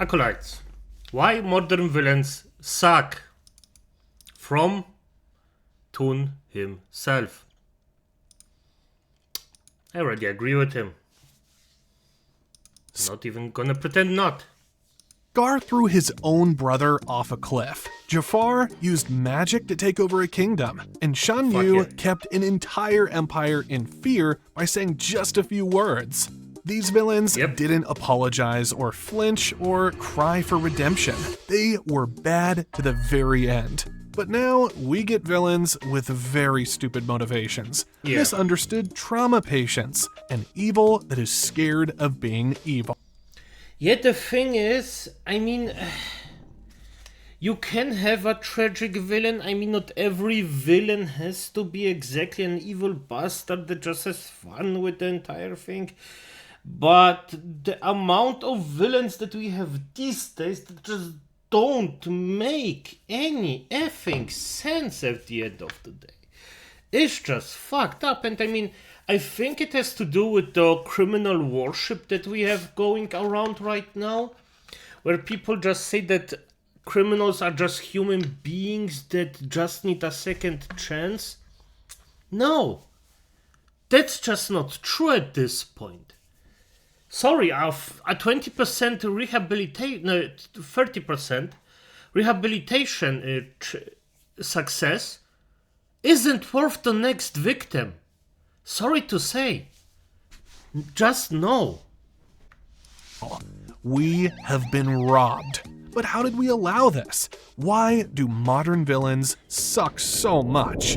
Acolytes. Why modern villains suck? From Toon himself. I already agree with him. Not even gonna pretend not. Scar threw his own brother off a cliff. Jafar used magic to take over a kingdom, and Shan Yu yeah. kept an entire empire in fear by saying just a few words. These villains didn't apologize or flinch or cry for redemption. They were bad to the very end. But now we get villains with very stupid motivations, misunderstood trauma patients, and evil that is scared of being evil. Yet the thing is, I mean, you can have a tragic villain. I mean, not every villain has to be exactly an evil bastard that just has fun with the entire thing. But the amount of villains that we have these days that just don't make any effing sense at the end of the day. It's just fucked up. And I mean, I think it has to do with the criminal worship that we have going around right now, where people just say that criminals are just human beings that just need a second chance. No, that's just not true at this point. Sorry, a 20% rehabilitation, no, 30% rehabilitation success isn't worth the next victim. Sorry to say. Just no. We have been robbed. But how did we allow this? Why do modern villains suck so much?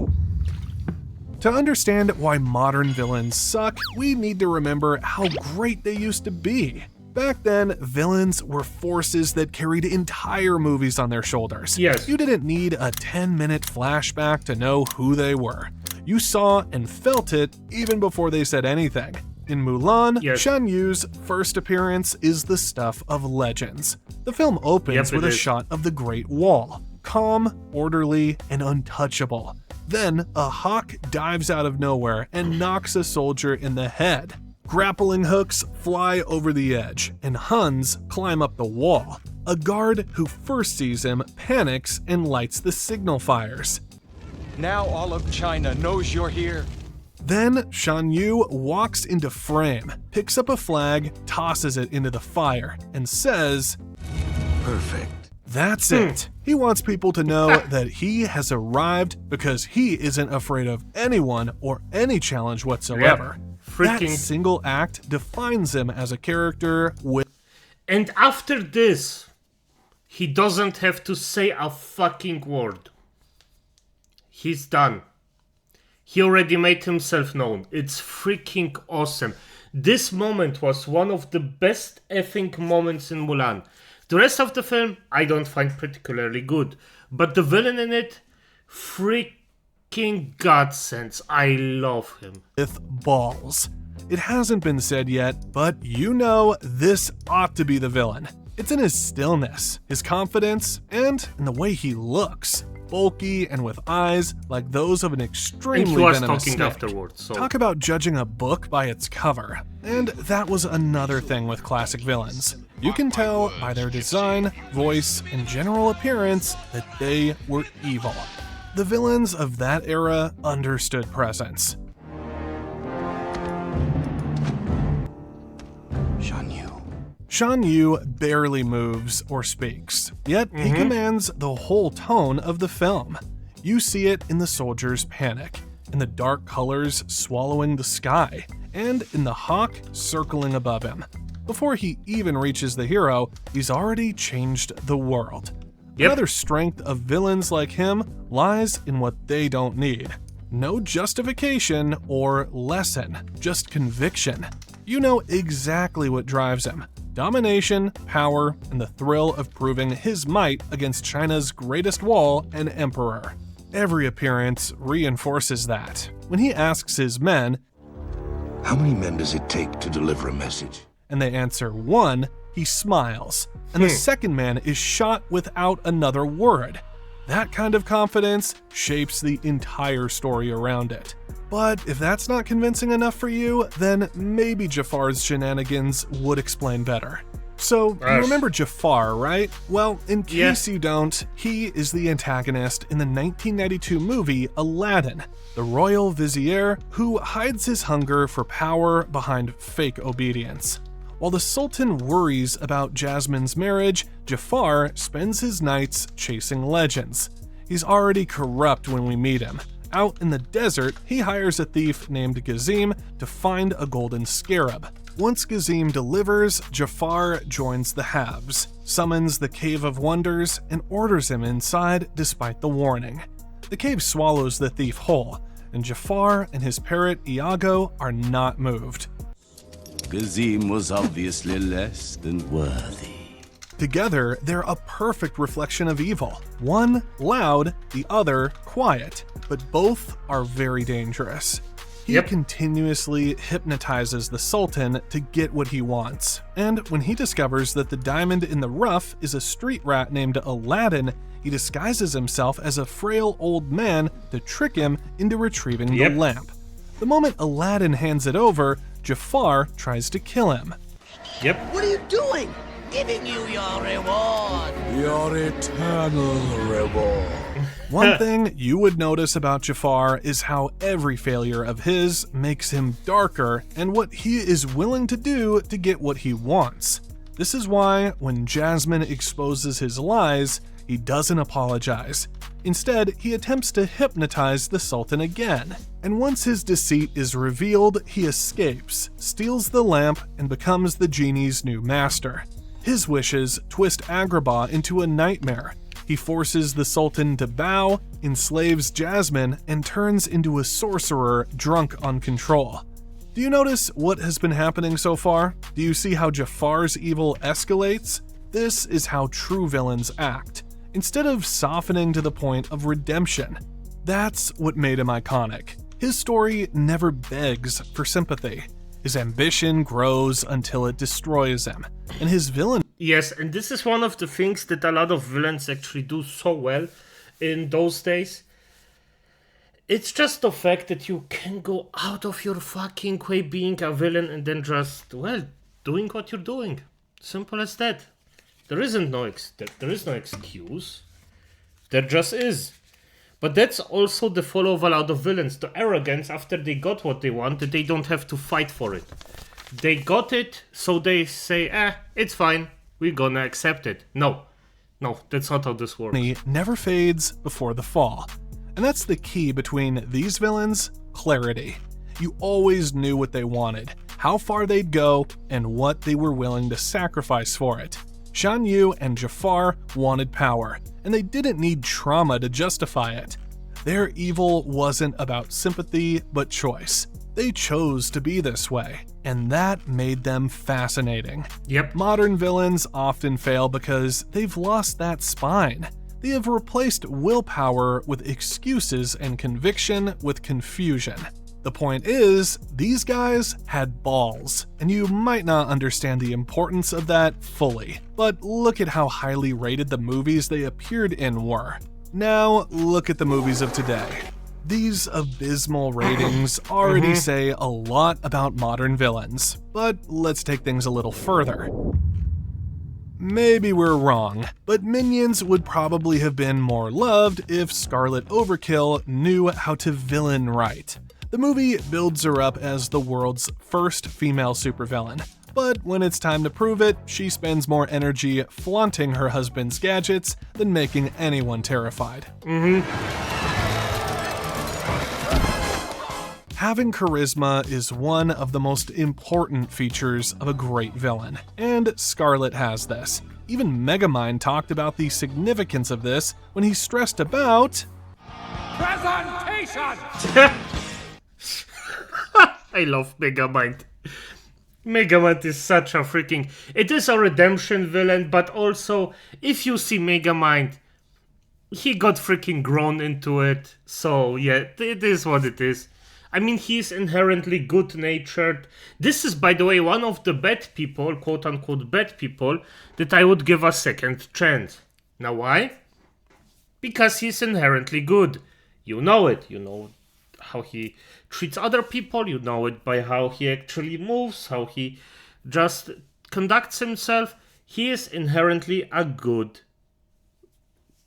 To understand why modern villains suck, we need to remember how great they used to be. Back then, villains were forces that carried entire movies on their shoulders. Yes. You didn't need a 10-minute flashback to know who they were. You saw and felt it even before they said anything. In Mulan, Shan Yu's first appearance is the stuff of legends. The film opens with a shot of the Great Wall, calm, orderly, and untouchable. Then, a hawk dives out of nowhere and knocks a soldier in the head. Grappling hooks fly over the edge, and Huns climb up the wall. A guard who first sees him panics and lights the signal fires. Now all of China knows you're here. Then Shan Yu walks into frame, picks up a flag, tosses it into the fire, and says, "Perfect." That's it. He wants people to know that he has arrived because he isn't afraid of anyone or any challenge whatsoever. That single act defines him as a character with... And after this, he doesn't have to say a fucking word. He's done. He already made himself known. It's freaking awesome. This moment was one of the best effing moments in Mulan. The rest of the film, I don't find particularly good. But the villain in it, freaking godsends. I love him. With balls. It hasn't been said yet, but you know this ought to be the villain. It's in his stillness, his confidence, and in the way he looks. Bulky and with eyes like those of an extremely venomous snake. Afterwards, so. Talk about judging a book by its cover. And that was another thing with classic villains. You can tell by their design, voice, and general appearance that they were evil. The villains of that era understood presence. Shan Yu barely moves or speaks, yet he commands the whole tone of the film. You see it in the soldiers' panic, in the dark colors swallowing the sky, and in the hawk circling above him. Before he even reaches the hero, he's already changed the world. Another strength of villains like him lies in what they don't need. No justification or lesson, just conviction. You know exactly what drives him. Domination, power, and the thrill of proving his might against China's greatest wall and emperor. Every appearance reinforces that. When he asks his men, "How many men does it take to deliver a message?" and they answer 1, he smiles, and the second man is shot without another word. That kind of confidence shapes the entire story around it. But if that's not convincing enough for you, then maybe Jafar's shenanigans would explain better. So, you Yes. remember Jafar, right? Well, in case you don't, he is the antagonist in the 1992 movie Aladdin, the royal vizier who hides his hunger for power behind fake obedience. While the Sultan worries about Jasmine's marriage, Jafar spends his nights chasing legends. He's already corrupt when we meet him. Out in the desert, he hires a thief named Gazim to find a golden scarab. Once Gazim delivers, Jafar joins the Haves, summons the Cave of Wonders, and orders him inside despite the warning. The cave swallows the thief whole, and Jafar and his parrot Iago are not moved. Gazim was obviously less than worthy. Together, they're a perfect reflection of evil. One loud, the other quiet, but both are very dangerous. He continuously hypnotizes the Sultan to get what he wants. And when he discovers that the diamond in the rough is a street rat named Aladdin, he disguises himself as a frail old man to trick him into retrieving the lamp. The moment Aladdin hands it over, Jafar tries to kill him. What are you doing? Giving you your reward. Your eternal reward. One thing you would notice about Jafar is how every failure of his makes him darker and what he is willing to do to get what he wants. This is why, when Jasmine exposes his lies, he doesn't apologize. Instead, he attempts to hypnotize the Sultan again. And once his deceit is revealed, he escapes, steals the lamp, and becomes the genie's new master. His wishes twist Agrabah into a nightmare. He forces the Sultan to bow, enslaves Jasmine, and turns into a sorcerer drunk on control. Do you notice what has been happening so far? Do you see how Jafar's evil escalates? This is how true villains act, instead of softening to the point of redemption. That's what made him iconic. His story never begs for sympathy. His ambition grows until it destroys him, and his villain. Yes, and this is one of the things that a lot of villains actually do so well in those days. It's just the fact that you can go out of your fucking way being a villain and then just, well, doing what you're doing. Simple as that. There is no excuse. There just is. But that's also the fall of a lot of villains. The arrogance after they got what they wanted, they don't have to fight for it. They got it, so they say, it's fine. We're gonna accept it. No, that's not how this works. Never fades before the fall. And that's the key between these villains: clarity. You always knew what they wanted, how far they'd go, and what they were willing to sacrifice for it. Shan Yu and Jafar wanted power, and they didn't need trauma to justify it. Their evil wasn't about sympathy, but choice. They chose to be this way, and that made them fascinating. Modern villains often fail because they've lost that spine. They have replaced willpower with excuses and conviction with confusion. The point is, these guys had balls, and you might not understand the importance of that fully, but look at how highly rated the movies they appeared in were. Now, look at the movies of today. These abysmal ratings already say a lot about modern villains, but let's take things a little further. Maybe we're wrong, but Minions would probably have been more loved if Scarlet Overkill knew how to villain right. The movie builds her up as the world's first female supervillain, but when it's time to prove it, she spends more energy flaunting her husband's gadgets than making anyone terrified. Having charisma is one of the most important features of a great villain, and Scarlet has this. Even Megamind talked about the significance of this when he stressed about Presentation! I love Megamind. Megamind is such a freaking... It is a redemption villain, but also, if you see Megamind, he got freaking grown into it. So, yeah, it is what it is. I mean, he's inherently good-natured. This is, by the way, one of the bad people, quote-unquote bad people, that I would give a second chance. Now, why? Because he's inherently good. You know it. You know how he treats other people. You know it by how he actually moves, how he just conducts himself. he is inherently a good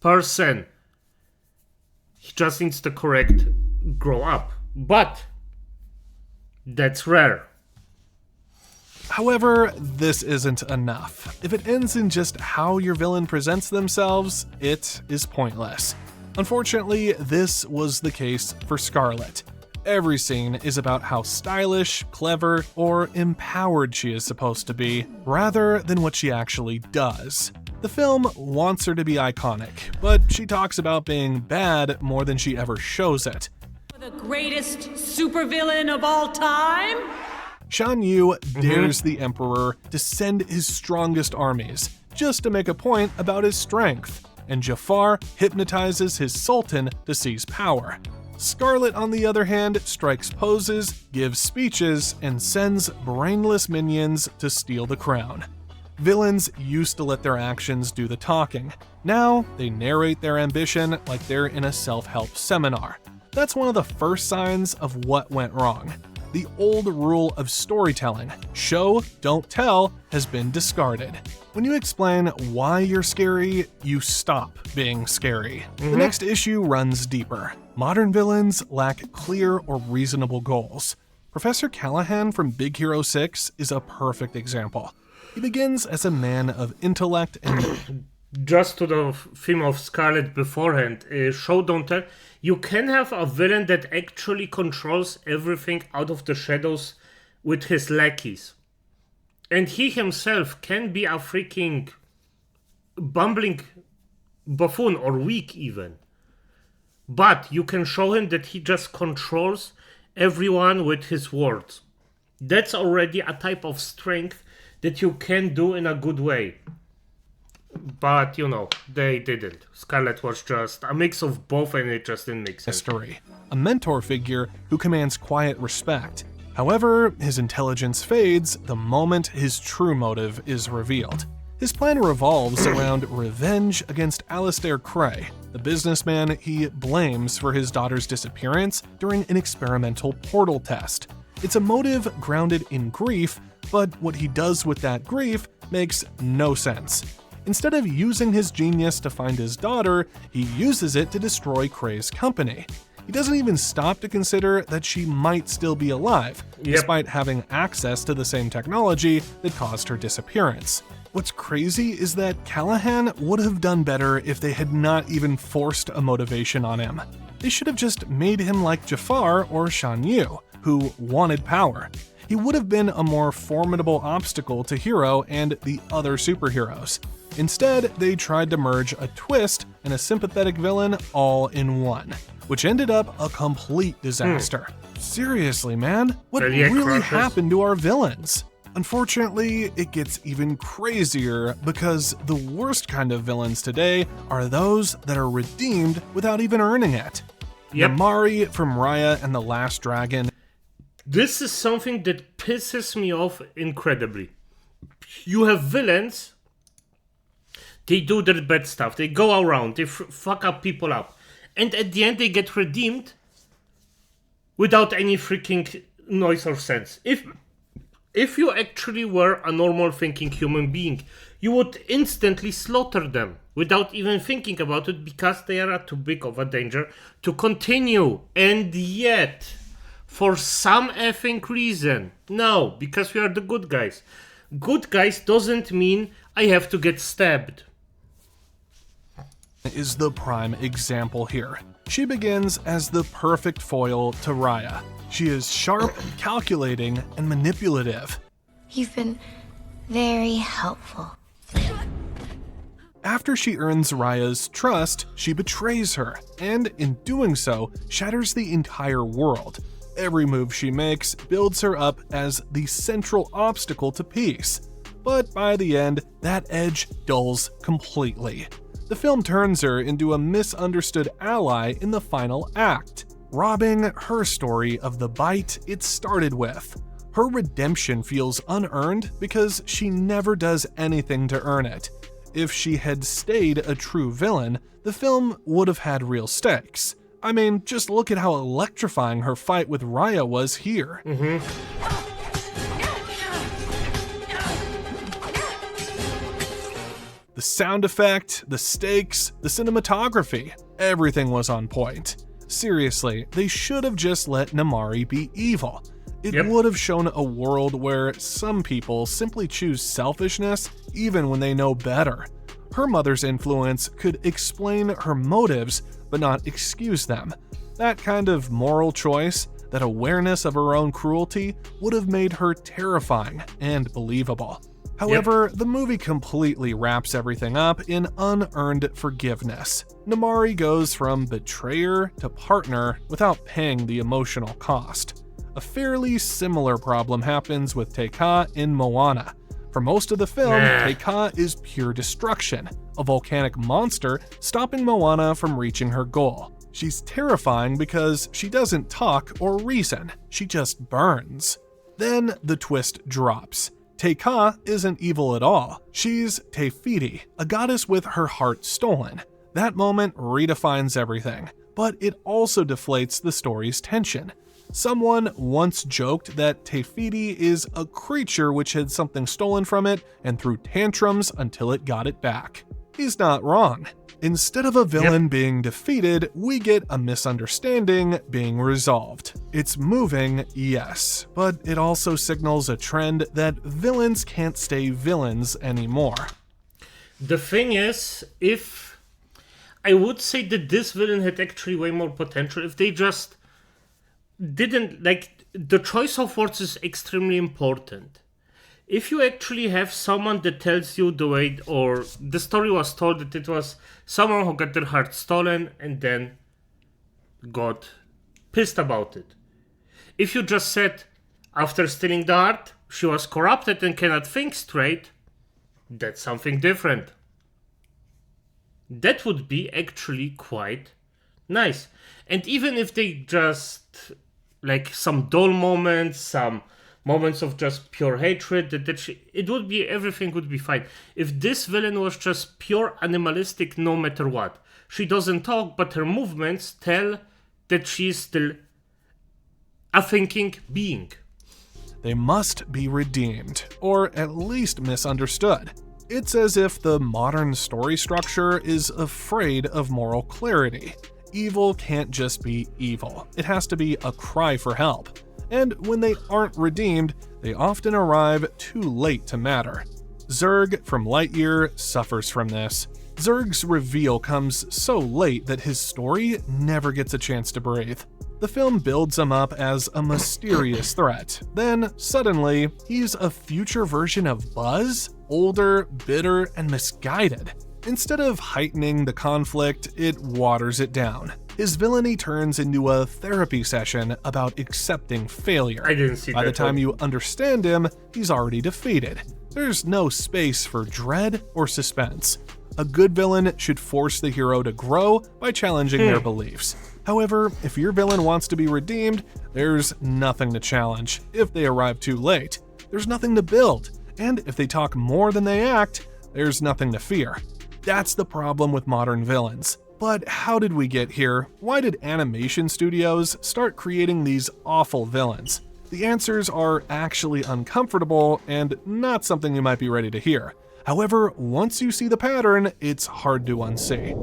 person. He just needs to grow up. But that's rare. However, this isn't enough. If it ends in just how your villain presents themselves, it is pointless. Unfortunately, this was the case for Scarlet. Every scene is about how stylish, clever, or empowered she is supposed to be, rather than what she actually does. The film wants her to be iconic, but she talks about being bad more than she ever shows it. The greatest supervillain of all time? Shan Yu dares the Emperor to send his strongest armies, just to make a point about his strength, and Jafar hypnotizes his Sultan to seize power. Scarlet, on the other hand, strikes poses, gives speeches, and sends brainless minions to steal the crown. Villains used to let their actions do the talking. Now, they narrate their ambition like they're in a self-help seminar. That's one of the first signs of what went wrong. The old rule of storytelling, show, don't tell, has been discarded. When you explain why you're scary, you stop being scary. The next issue runs deeper. Modern villains lack clear or reasonable goals. Professor Callahan from Big Hero 6 is a perfect example. He begins as a man of intellect and... Just to the theme of Scarlet beforehand, show don't tell, you can have a villain that actually controls everything out of the shadows with his lackeys. And he himself can be a freaking bumbling buffoon or weak even. But you can show him that he just controls everyone with his words. That's already a type of strength that you can do in a good way. But, they didn't. Scarlet was just a mix of both and it just didn't make sense. History. A mentor figure who commands quiet respect. However, his intelligence fades the moment his true motive is revealed. His plan revolves around revenge against Alistair Cray, the businessman he blames for his daughter's disappearance during an experimental portal test. It's a motive grounded in grief, but what he does with that grief makes no sense. Instead of using his genius to find his daughter, he uses it to destroy Cray's company. He doesn't even stop to consider that she might still be alive, despite having access to the same technology that caused her disappearance. What's crazy is that Callahan would have done better if they had not even forced a motivation on him. They should have just made him like Jafar or Shan Yu, who wanted power. He would have been a more formidable obstacle to Hero and the other superheroes. Instead, they tried to merge a twist and a sympathetic villain all in one, which ended up a complete disaster. Seriously, man, what really happened to our villains? Unfortunately, it gets even crazier because the worst kind of villains today are those that are redeemed without even earning it. Namari from Raya and the Last Dragon. This is something that pisses me off incredibly. You have villains, they do their bad stuff, they go around, they fuck up people up, and at the end they get redeemed without any freaking noise or sense. If you actually were a normal thinking human being, you would instantly slaughter them without even thinking about it because they are too big of a danger to continue. And yet, for some effing reason, no, because we are the good guys. Good guys doesn't mean I have to get stabbed. Is the prime example here. She begins as the perfect foil to Raya. She is sharp, calculating, and manipulative. You've been very helpful. After she earns Raya's trust, she betrays her, and in doing so, shatters the entire world. Every move she makes builds her up as the central obstacle to peace. But by the end, that edge dulls completely. The film turns her into a misunderstood ally in the final act, robbing her story of the bite it started with. Her redemption feels unearned because she never does anything to earn it. If she had stayed a true villain, the film would have had real stakes. I mean, just look at how electrifying her fight with Raya was here. The sound effect, the stakes, the cinematography, everything was on point. Seriously, they should have just let Namari be evil. It would have shown a world where some people simply choose selfishness even when they know better. Her mother's influence could explain her motives, but not excuse them. That kind of moral choice, that awareness of her own cruelty, would have made her terrifying and believable. However, the movie completely wraps everything up in unearned forgiveness. Namari goes from betrayer to partner without paying the emotional cost. A fairly similar problem happens with Teika in Moana. For most of the film, Teika is pure destruction, a volcanic monster stopping Moana from reaching her goal. She's terrifying because she doesn't talk or reason, she just burns. Then the twist drops. Teika isn't evil at all. She's Tefiti, a goddess with her heart stolen. That moment redefines everything, but it also deflates the story's tension. Someone once joked that Tefiti is a creature which had something stolen from it and threw tantrums until it got it back. He's not wrong. Instead of a villain being defeated, we get a misunderstanding being resolved. It's moving, yes, but it also signals a trend that villains can't stay villains anymore. The thing is, if I would say that this villain had actually way more potential if they just didn't, like, the choice of words is extremely important. If you actually have someone that tells you the way, or the story was told that it was someone who got their heart stolen and then got pissed about it. If you just said, after stealing the heart, she was corrupted and cannot think straight, that's something different. That would be actually quite nice. And even if they just, like, some dull moments, some moments of just pure hatred, it would be, everything would be fine. If this villain was just pure animalistic no matter what. She doesn't talk, but her movements tell that she's still a thinking being. They must be redeemed, or at least misunderstood. It's as if the modern story structure is afraid of moral clarity. Evil can't just be evil. It has to be a cry for help. And when they aren't redeemed, they often arrive too late to matter. Zurg from Lightyear suffers from this. Zurg's reveal comes so late that his story never gets a chance to breathe. The film builds him up as a mysterious threat. Then, suddenly, he's a future version of Buzz, older, bitter, and misguided. Instead of heightening the conflict, it waters it down. His villainy turns into a therapy session about accepting failure. I didn't see that. By the time you understand him, he's already defeated. There's no space for dread or suspense. A good villain should force the hero to grow by challenging their beliefs. However, if your villain wants to be redeemed, there's nothing to challenge. If they arrive too late, there's nothing to build. And if they talk more than they act, there's nothing to fear. That's the problem with modern villains. But how did we get here? Why did animation studios start creating these awful villains? The answers are actually uncomfortable and not something you might be ready to hear. However, once you see the pattern, it's hard to unsee.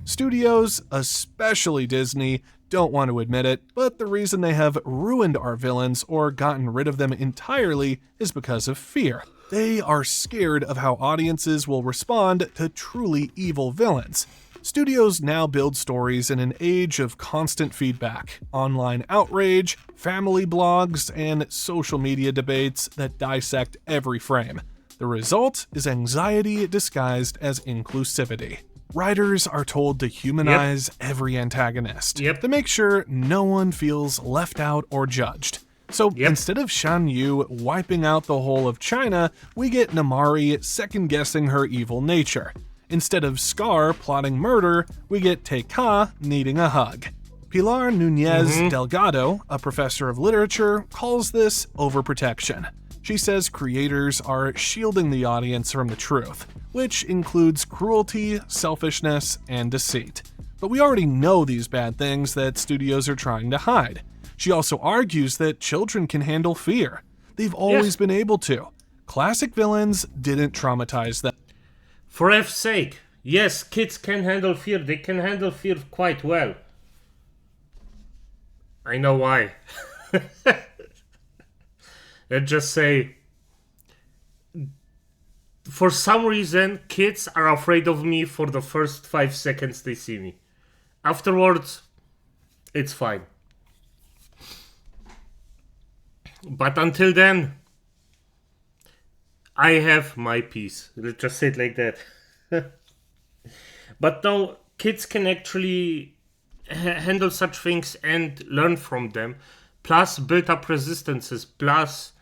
Studios, especially Disney, don't want to admit it, but the reason they have ruined our villains or gotten rid of them entirely is because of fear. They are scared of how audiences will respond to truly evil villains. Studios now build stories in an age of constant feedback, online outrage, family blogs, and social media debates that dissect every frame. The result is anxiety disguised as inclusivity. Writers are told to humanize every antagonist to make sure no one feels left out or judged. So instead of Shan Yu wiping out the whole of China, we get Namari second-guessing her evil nature. Instead of Scar plotting murder, we get Teika needing a hug. Pilar Núñez Delgado, a professor of literature, calls this overprotection. She says creators are shielding the audience from the truth, which includes cruelty, selfishness, and deceit. But we already know these bad things that studios are trying to hide. She also argues that children can handle fear. They've always been able to. Classic villains didn't traumatize them. For F's sake, yes, kids can handle fear. They can handle fear quite well. I know why. Let's just say, for some reason, kids are afraid of me for the first 5 seconds they see me. Afterwards, it's fine. But until then, I have my peace. Let's just say it like that. But now, kids can actually handle such things and learn from them, plus build up resistances, plus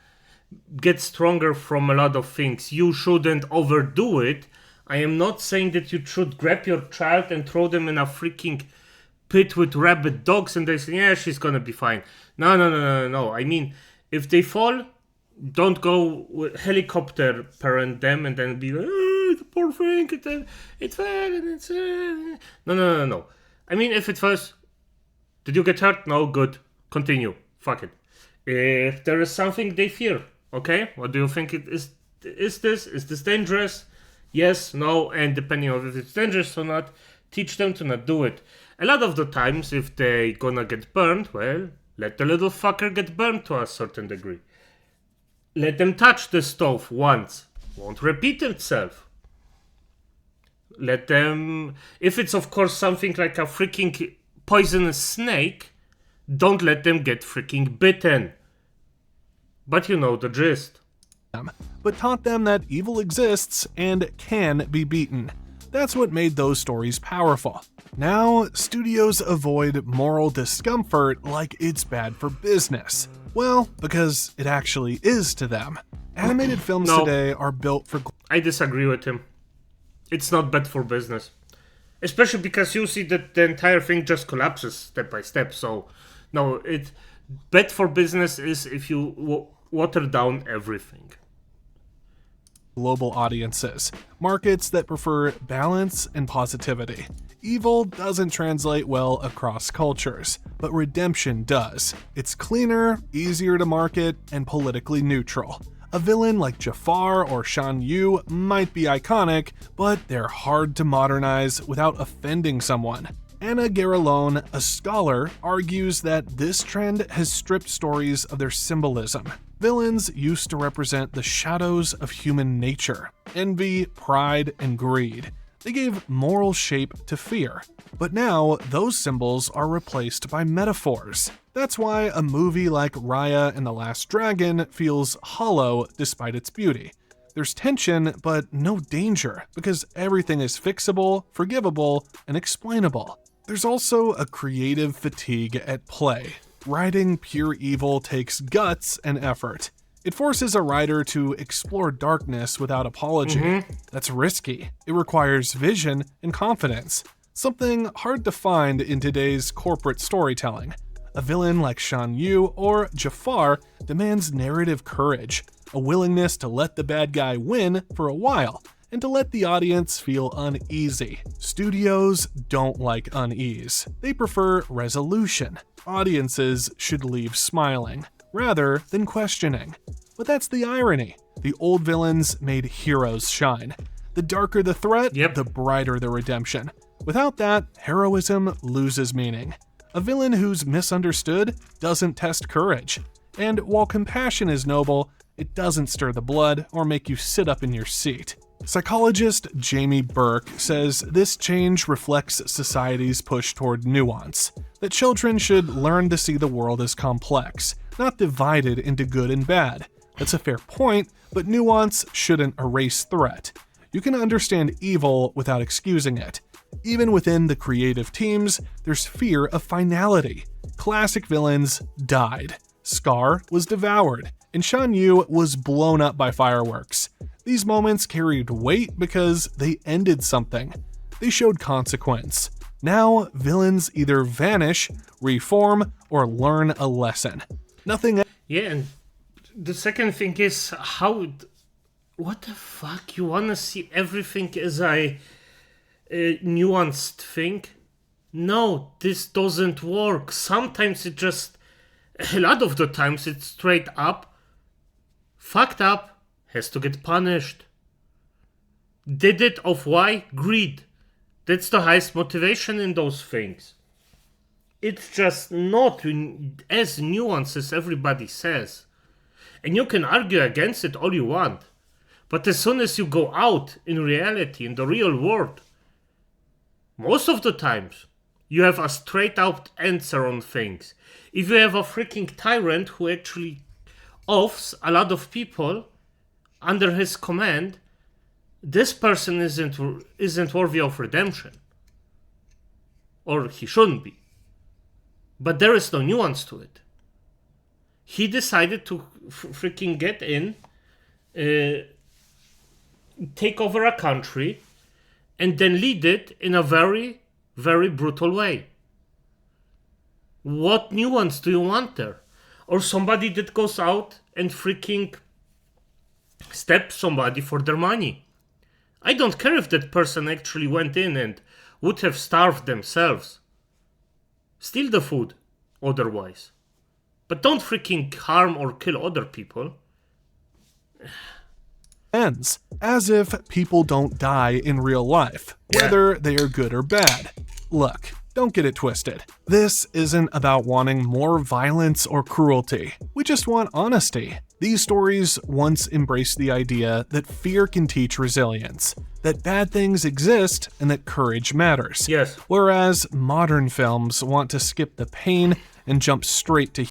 get stronger from a lot of things. You shouldn't overdo it. I am not saying that you should grab your child and throw them in a freaking pit with rabid dogs and they say, yeah, she's gonna be fine. No. I mean, if they fall, don't go with helicopter parent them and then be like, oh, the poor thing, it fell and it's... No. I mean, if it falls, did you get hurt? No, good. Continue. Fuck it. If there is something they fear, okay? What do you think it is? Is this dangerous? Yes, no, and depending on if it's dangerous or not, teach them to not do it. A lot of the times, if they gonna get burned, well, let the little fucker get burned to a certain degree. Let them touch the stove once. Won't repeat itself. Let them... If it's, of course, something like a freaking poisonous snake, don't let them get freaking bitten. But you know the gist. But taught them that evil exists and can be beaten. That's what made those stories powerful. Now, studios avoid moral discomfort like it's bad for business. Well, because it actually is to them. Animated films today are built for... I disagree with him. It's not bad for business. Especially because you see that the entire thing just collapses step by step. So, no, it bad for business is if you water down everything. Global audiences, markets that prefer balance and positivity. Evil doesn't translate well across cultures, but redemption does. It's cleaner, easier to market, and politically neutral. A villain like Jafar or Shan Yu might be iconic, but they're hard to modernize without offending someone. Anna Garalone, a scholar, argues that this trend has stripped stories of their symbolism. Villains used to represent the shadows of human nature: envy, pride, and greed. They gave moral shape to fear. But now, those symbols are replaced by metaphors. That's why a movie like Raya and the Last Dragon feels hollow despite its beauty. There's tension, but no danger, because everything is fixable, forgivable, and explainable. There's also a creative fatigue at play. Writing pure evil takes guts and effort. It forces a writer to explore darkness without apology. That's risky. It requires vision and confidence, something hard to find in today's corporate storytelling. A villain like Shan Yu or Jafar demands narrative courage, a willingness to let the bad guy win for a while, and to let the audience feel uneasy. Studios don't like unease. They prefer resolution. Audiences should leave smiling, rather than questioning. But that's the irony. The old villains made heroes shine. The darker the threat, the brighter the redemption. Without that, heroism loses meaning. A villain who's misunderstood doesn't test courage. And while compassion is noble, it doesn't stir the blood or make you sit up in your seat. Psychologist Jamie Burke says this change reflects society's push toward nuance, that children should learn to see the world as complex, not divided into good and bad. That's a fair point, but nuance shouldn't erase threat. You can understand evil without excusing it. Even within the creative teams, there's fear of finality. Classic villains died. Scar was devoured, and Shan Yu was blown up by fireworks. These moments carried weight because they ended something. They showed consequence. Now, villains either vanish, reform, or learn a lesson. Nothing. Yeah, and the second thing is what the fuck? You wanna see everything as a nuanced thing? No, this doesn't work. Sometimes it just... A lot of the times it's straight up. Fucked up has to get punished. did it of why? Greed. That's the highest motivation in those things. It's just not as nuanced as everybody says. And you can argue against it all you want. But as soon as you go out in reality, in the real world, most of the times, you have a straight out answer on things. If you have a freaking tyrant who actually offs a lot of people under his command, this person isn't worthy of redemption. Or he shouldn't be. But there is no nuance to it. He decided to freaking get in, take over a country, and then lead it in a very, very brutal way. What nuance do you want there? Or somebody that goes out and freaking stabs somebody for their money. I don't care if that person actually went in and would have starved themselves. Steal the food, otherwise. But don't freaking harm or kill other people. Ends, as if people don't die in real life, whether they are good or bad. Look, don't get it twisted. This isn't about wanting more violence or cruelty. We just want honesty. These stories once embraced the idea that fear can teach resilience, that bad things exist, and that courage matters. Yes. Whereas modern films want to skip the pain and jump straight to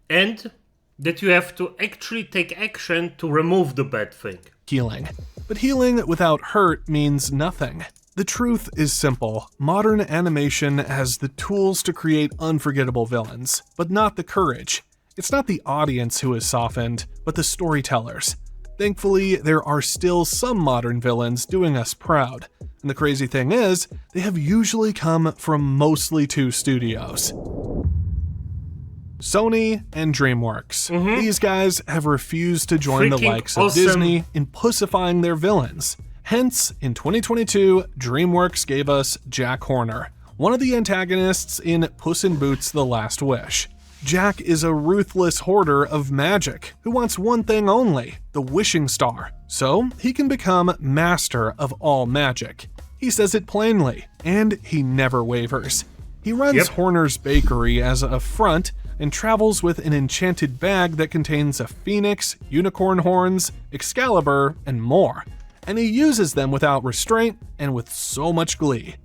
And that you have to actually take action to remove the bad thing. healing. But healing without hurt means nothing. The truth is simple. Modern animation has the tools to create unforgettable villains, but not the courage. It's not the audience who is softened, but the storytellers. Thankfully, there are still some modern villains doing us proud. And the crazy thing is, they have usually come from mostly two studios: Sony and DreamWorks. These guys have refused to join the Freaking likes awesome. of Disney in pussifying their villains. Hence, in 2022, DreamWorks gave us Jack Horner, one of the antagonists in Puss in Boots: The Last Wish. Jack is a ruthless hoarder of magic who wants one thing only: the wishing star, so he can become master of all magic. He says it plainly, and he never wavers. He runs Horner's Bakery as a front and travels with an enchanted bag that contains a phoenix, unicorn horns, Excalibur, and more. And he uses them without restraint and with so much glee.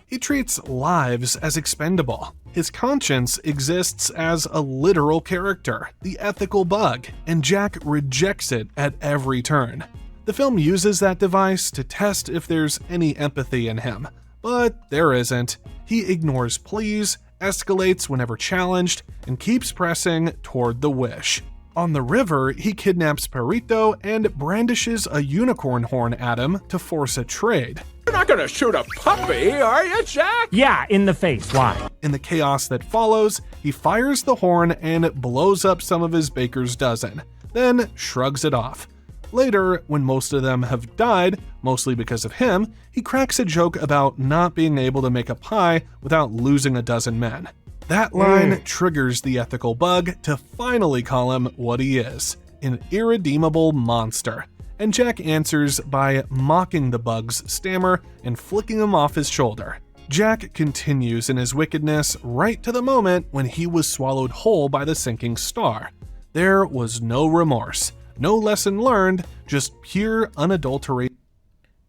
He treats lives as expendable. His conscience exists as a literal character, the ethical bug, and Jack rejects it at every turn. The film uses that device to test if there's any empathy in him, but there isn't. He ignores pleas, escalates whenever challenged, and keeps pressing toward the wish. On the river, he kidnaps Perito and brandishes a unicorn horn at him to force a trade. You're not gonna shoot a puppy, are you, Jack? Yeah, in the face. Why? In the chaos that follows, he fires the horn and blows up some of his baker's dozen, then shrugs it off. Later, when most of them have died, mostly because of him, he cracks a joke about not being able to make a pie without losing a dozen men. That line triggers the ethical bug to finally call him what he is: an irredeemable monster. And Jack answers by mocking the bug's stammer and flicking him off his shoulder. Jack continues in his wickedness right to the moment when he was swallowed whole by the sinking star. There was no remorse, no lesson learned, just pure unadulterated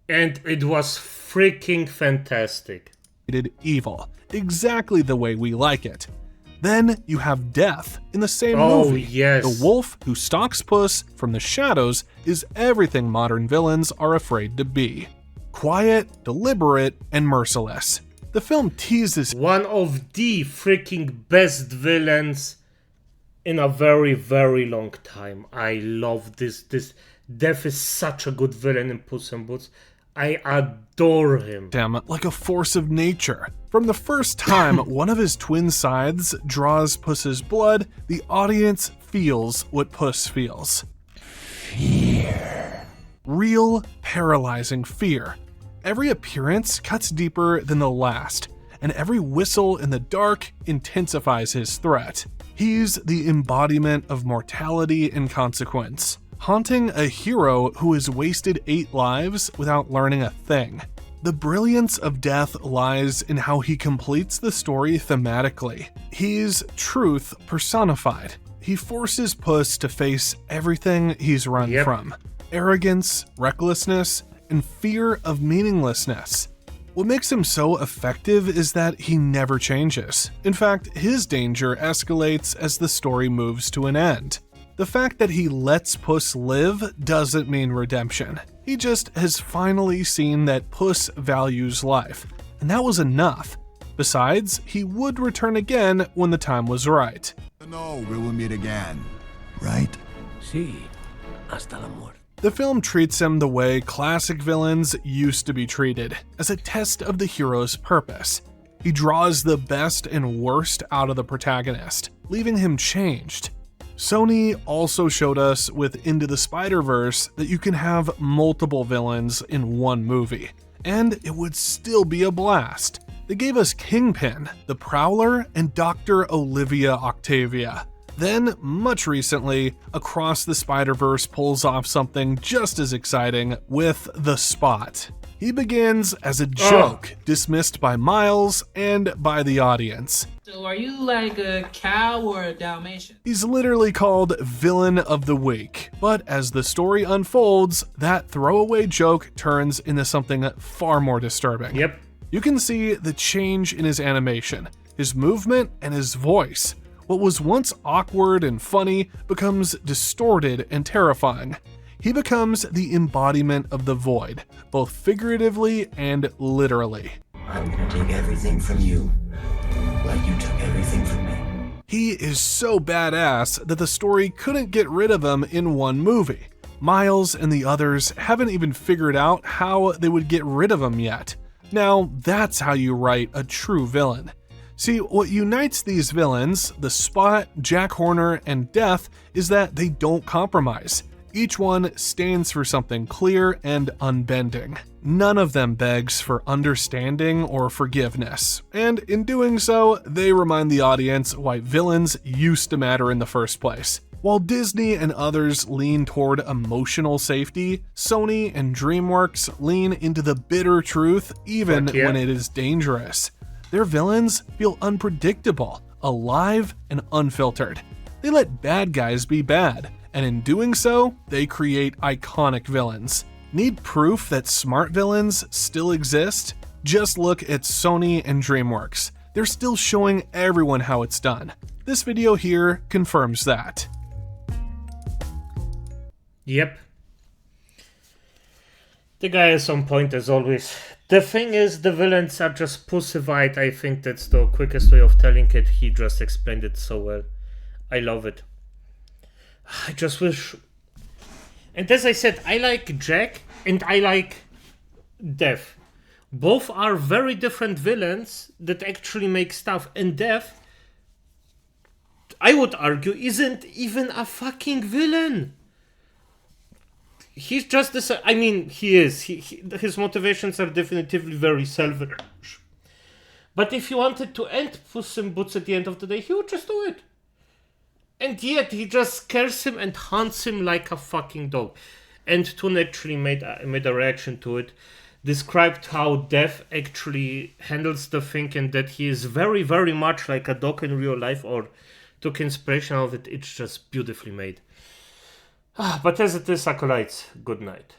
And it was freaking fantastic. evil, exactly the way we like it. Then you have Death in the same Oh, movie. yes. The wolf who stalks Puss from the shadows is everything modern villains are afraid to be. Quiet, deliberate, and merciless. The film teases One of the freaking best villains in a very, very long time. I love this. Death is such a good villain in Puss in Boots. I adore him. him like a force of nature. From the first time one of his twin scythes draws Puss's blood, the audience feels what Puss feels. Fear. Real, paralyzing fear. Every appearance cuts deeper than the last, and every whistle in the dark intensifies his threat. He's the embodiment of mortality and consequence, haunting a hero who has wasted 8 lives without learning a thing. The brilliance of Death lies in how he completes the story thematically. He's truth personified. He forces Puss to face everything he's run from: arrogance, recklessness, and fear of meaninglessness. What makes him so effective is that he never changes. In fact, his danger escalates as the story moves to an end. The fact that he lets Puss live doesn't mean redemption. He just has finally seen that Puss values life, and that was enough. Besides, he would return again when the time was right. No, we will meet again, right? Sí, hasta la muerte. The film treats him the way classic villains used to be treated, as a test of the hero's purpose. He draws the best and worst out of the protagonist, leaving him changed. Sony also showed us with Into the Spider-Verse that you can have multiple villains in one movie, and it would still be a blast. They gave us Kingpin, the Prowler, and Dr. Olivia Octavia. Then, much recently, Across the Spider-Verse pulls off something just as exciting with The Spot. He begins as a joke, dismissed by Miles and by the audience. So are you like a cow or a Dalmatian? He's literally called Villain of the Week, but as the story unfolds, that throwaway joke turns into something far more disturbing. Yep. You can see the change in his animation, his movement, and his voice. What was once awkward and funny becomes distorted and terrifying. He becomes the embodiment of the void, both figuratively and literally. I'm gonna take everything from you, like you took everything from me. He is so badass that the story couldn't get rid of him in one movie. Miles and the others haven't even figured out how they would get rid of him yet. Now, that's how you write a true villain. See, what unites these villains, the Spot, Jack Horner, and Death, is that they don't compromise. Each one stands for something clear and unbending. None of them begs for understanding or forgiveness, and in doing so, they remind the audience why villains used to matter in the first place. While Disney and others lean toward emotional safety, Sony and DreamWorks lean into the bitter truth even when it is dangerous. Their villains feel unpredictable, alive, and unfiltered. They let bad guys be bad, and in doing so, they create iconic villains. Need proof that smart villains still exist? Just look at Sony and DreamWorks. They're still showing everyone how it's done. This video here confirms that. Yep. The guy is on point as always. The thing is, the villains are just pussified. I think that's the quickest way of telling it. He just explained it so well. I love it. I just wish... And as I said, I like Jack and I like Death. Both are very different villains that actually make stuff. And Death, I would argue, isn't even a fucking villain. He's just this. I mean, he is. His motivations are definitively very selfish. But if he wanted to end Puss in Boots at the end of the day, he would just do it. And yet he just scares him and hunts him like a fucking dog. And Toon actually made a reaction to it, described how Death actually handles the thing and that he is very, very much like a dog in real life, or took inspiration out of it. It's just beautifully made. But as it is, acolytes, good night.